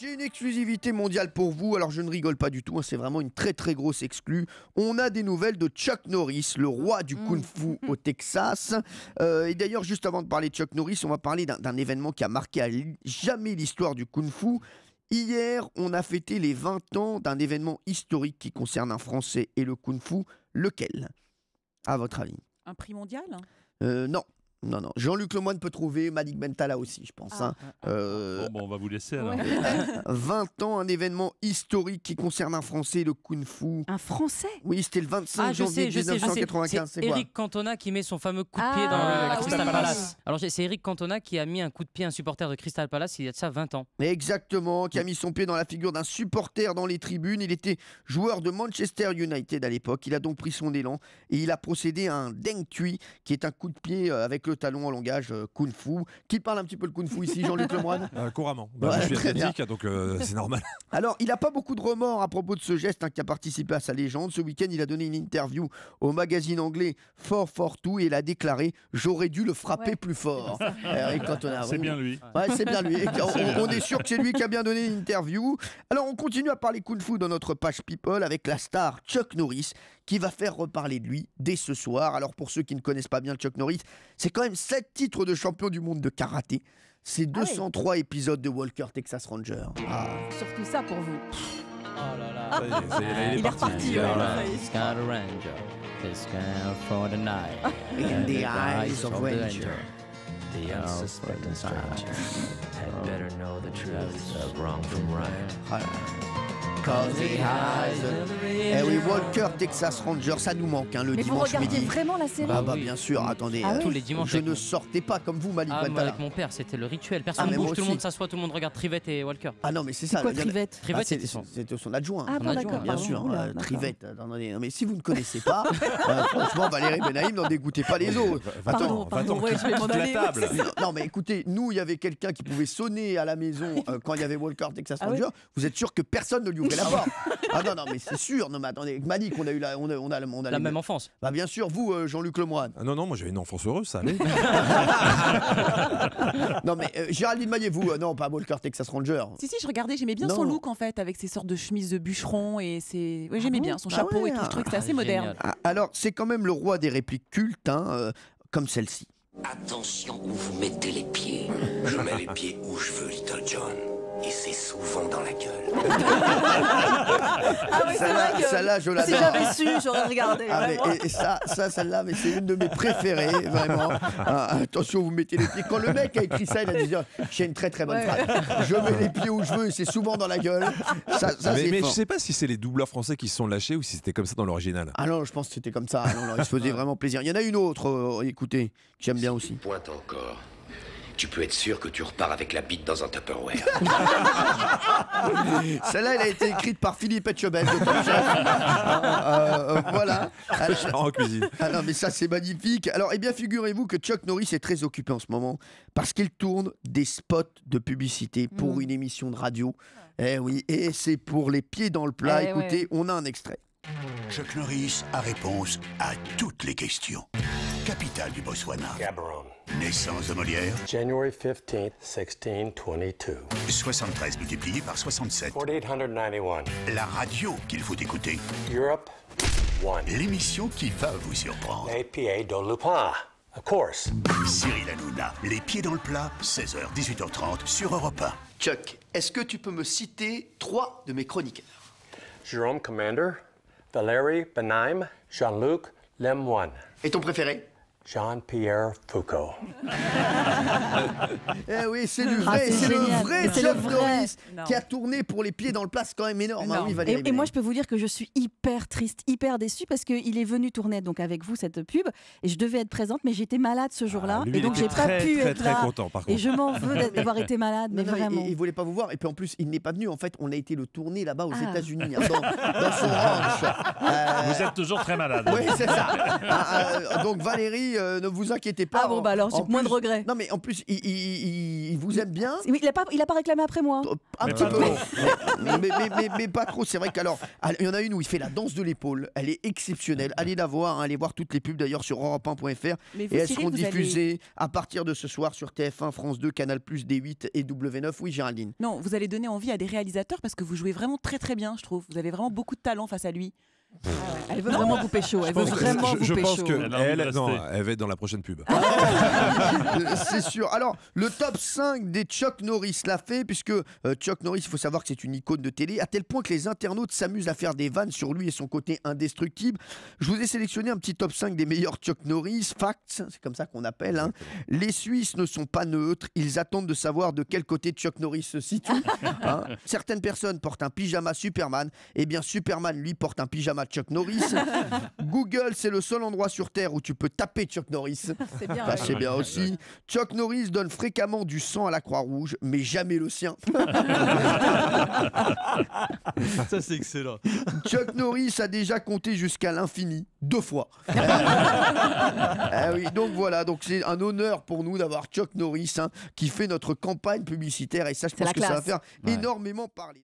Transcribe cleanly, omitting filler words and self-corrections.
j'ai une exclusivité mondiale pour vous, alors je ne rigole pas du tout, hein, c'est vraiment une très très grosse exclue. On a des nouvelles de Chuck Norris, le roi du kung-fu au Texas. Et d'ailleurs, juste avant de parler de Chuck Norris, on va parler d'un événement qui a marqué à jamais l'histoire du kung-fu. Hier, on a fêté les 20 ans d'un événement historique qui concerne un Français et le kung-fu. Lequel, à votre avis? Un prix mondial? Non. Non, non. Jean-Luc Lemoyne peut trouver, Malik Bentala aussi, je pense. Ah. Bon, on va vous laisser alors. Ouais. 20 ans, un événement historique qui concerne un Français, le Kung-Fu. Un Français? Oui, c'était le 25 janvier 1995. C'est Eric Cantona qui met son fameux coup de pied dans Ah, le Crystal oui. Palace. Alors c'est Eric Cantona qui a mis un coup de pied à un supporter de Crystal Palace il y a de ça 20 ans. Exactement, qui a mis son pied dans la figure d'un supporter dans les tribunes. Il était joueur de Manchester United à l'époque. Il a donc pris son élan et il a procédé à un Deng Tui, qui est un coup de pied avec le talon en langage Kung-Fu. Qui parle un petit peu le Kung-Fu ici, Jean-Luc Lemoyne? Couramment. Ouais, je suis très bien. asiatique, donc c'est normal. Alors, il n'a pas beaucoup de remords à propos de ce geste qui a participé à sa légende. Ce week-end, il a donné une interview au magazine anglais 442 et il a déclaré « J'aurais dû le frapper plus fort ». Eric Cantona, C'est oui. bien lui. Ouais, c'est bien lui. On est sûr que c'est lui qui a bien donné l'interview. Alors, on continue à parler kung-fu dans notre page People avec la star Chuck Norris qui va faire reparler de lui dès ce soir. Alors, pour ceux qui ne connaissent pas bien Chuck Norris, c'est quand même 7 titres de champion du monde de karaté. C'est 203 épisodes de Walker Texas Ranger. Ah. Surtout ça pour vous. Oh là là. Ça y est, ça y est, là, Il est reparti. Ouais. Scar Ranger, the scar for the night. In the eyes of Ranger. The unsuspecting stranger had better know the truth of wrong from right. Cause he has Eh oui, Walker Texas Ranger, ça nous manque hein, le Mais vous dimanche regardiez midi. vraiment la série? Bah bien sûr, attendez. Ah oui. Tous les dimanches je avec ne mon- sortais pas comme vous, Malik Ah, moi, Bentala. avec mon père, c'était le rituel. Personne Ah, ne mais bouge, moi tout le monde aussi. s'assoit, tout le monde regarde Trivette et Walker. Ah non, mais c'est ça. Quoi, il y en a- Trivette? Trivette, c'était c'était son- c'était son adjoint. Ah On bon, a d'accord. dit, Bien pardon. sûr, Oula, d'accord. Trivette. Non, mais si vous ne connaissez pas, franchement, Valérie Benaïm, n'en dégoûtez pas les autres. Pardon, ouais, je vais m'en toute la aller. table. Non, mais écoutez, nous, il y avait quelqu'un qui pouvait sonner à la maison quand il y avait Walker Texas Ah Ranger. oui. Vous êtes sûr que personne ne lui ouvrait la porte? Ah non, mais c'est sûr. Non, mais attendez, Malik, on a eu La même enfance. Bah bien sûr, vous, Jean-Luc Lemoyne. Ah non, moi j'avais une enfance heureuse, ça allait. Non, mais Géraldine Maillet, vous, non, pas Walker Texas Ranger. Si, je regardais, j'aimais bien Non. son look en fait, avec ses sortes de chemises de bûcheron et ses. Ouais, j'aimais bon bien son Ah chapeau ouais, et tout. Je trouvais que c'était ah, assez moderne. génial. Ah, alors, c'est quand même le roi des répliques cultes, hein, comme celle-ci. Attention où vous mettez les pieds. Je mets les pieds où je veux, Little John. Et c'est souvent dans la gueule. Ah oui, c'est vrai que Celle-là, je si l'adore. j'avais su, j'aurais regardé. Ah, mais- vraiment. et ça, celle-là, mais c'est une de mes préférées, vraiment. Ah, attention, vous mettez les pieds. Quand le mec a écrit ça, il a dit j'ai une très très bonne Ouais. phrase. Je mets les pieds où je veux et c'est souvent dans la gueule. Ça mais c'est je fort. sais pas si c'est les doubleurs français qui se sont lâchés ou si c'était comme ça dans l'original. Ah non, je pense que c'était comme ça. Non, il se faisait vraiment plaisir. Il y en a une autre, écoutez, que j'aime bien aussi. Pointe encore. Tu peux être sûr que tu repars avec la bite dans un Tupperware. Celle-là, elle a été écrite par Philippe Etchebel de Top Chef. Voilà. En cuisine. Ah non, mais ça, c'est magnifique. Alors, eh bien, figurez-vous que Chuck Norris est très occupé en ce moment parce qu'il tourne des spots de publicité pour une émission de radio. Eh oui, et c'est pour les pieds dans le plat. Eh Écoutez, ouais. on a un extrait. Chuck Norris a réponse à toutes les questions. Capitale du Botswana. Gaborone. Naissance de Molière. January 15th, 1622. 73 multiplié par 67. 4891. La radio qu'il faut écouter. Europe, 1. L'émission qui va vous surprendre. APA de Lupin. Of course. Cyril Hanouna. Les pieds dans le plat. 16h, 18h30 sur Europe 1. Chuck, est-ce que tu peux me citer 3 de mes chroniqueurs? Jerome Commander, Valérie Benheim, Jean-Luc Lemoyne, Et ton préféré? Jean-Pierre Foucault. Eh oui, c'est du Ah, vrai, c'est c'est le génial. vrai C'est le Chuck vrai. Norris Non. qui a tourné pour les pieds dans le plat, c'est quand même énorme. Hein, Non. oui, Valérie Et moi, Benaïm. je peux vous dire que je suis hyper triste, hyper déçue parce qu'il est venu tourner donc avec vous cette pub et je devais être présente, mais j'étais malade ce jour-là Lui, et donc il j'ai était pas très, pu très, être très là. content par Et contre. je m'en veux d'avoir été malade, mais Non, non, vraiment. il voulait pas vous voir. Et puis en plus, il n'est pas venu. En fait, on a été le tourner là-bas aux Ah. États-Unis, hein, dans son ranch. Vous êtes toujours très malade. Oui, c'est ça. Donc Valérie, ne vous inquiétez pas. Ah bon, bah alors, En j'ai moins de plus- regrets. Non, mais en plus, il vous aime bien. Oui, il a pas réclamé après moi. Un Mais petit pas peu. trop. Mais pas trop. C'est vrai qu'alors, il y en a une où il fait la danse de l'épaule. Elle est exceptionnelle. Allez la voir, hein, allez voir toutes les pubs d'ailleurs sur europe1.fr. Mais vous, Et elles Cyril, seront vous allez- diffusées à partir de ce soir sur TF1, France 2, Canal+, D8 et W9. Oui, Géraldine. Non, vous allez donner envie à des réalisateurs parce que vous jouez vraiment très très bien, je trouve. Vous avez vraiment beaucoup de talent face à lui. Elle veut vraiment vous pécho. Elle veut vraiment vous je pense pécho. que Elle a envie de elle, non, rester. elle va être dans la prochaine pub. C'est sûr. Alors, le top 5 des Chuck Norris l'a fait, puisque Chuck Norris, il faut savoir que c'est une icône de télé, à tel point que les internautes s'amusent à faire des vannes sur lui et son côté indestructible. Je vous ai sélectionné un petit top 5 des meilleurs Chuck Norris. Facts, c'est comme ça qu'on appelle. Hein. Les Suisses ne sont pas neutres. Ils attendent de savoir de quel côté Chuck Norris se situe. Hein. Certaines personnes portent un pyjama Superman. Eh bien, Superman, lui, porte un pyjama Chuck Norris. Google, c'est le seul endroit sur Terre où tu peux taper Chuck Norris. C'est bien. Bah, c'est bien aussi. Chuck Norris donne fréquemment du sang à la Croix-Rouge, mais jamais le sien. Ça, c'est excellent. Chuck Norris a déjà compté jusqu'à l'infini 2 fois. Ah oui, donc voilà, donc c'est un honneur pour nous d'avoir Chuck Norris, hein, qui fait notre campagne publicitaire, et ça, je C'est pense la que ça va classe. faire énormément parler.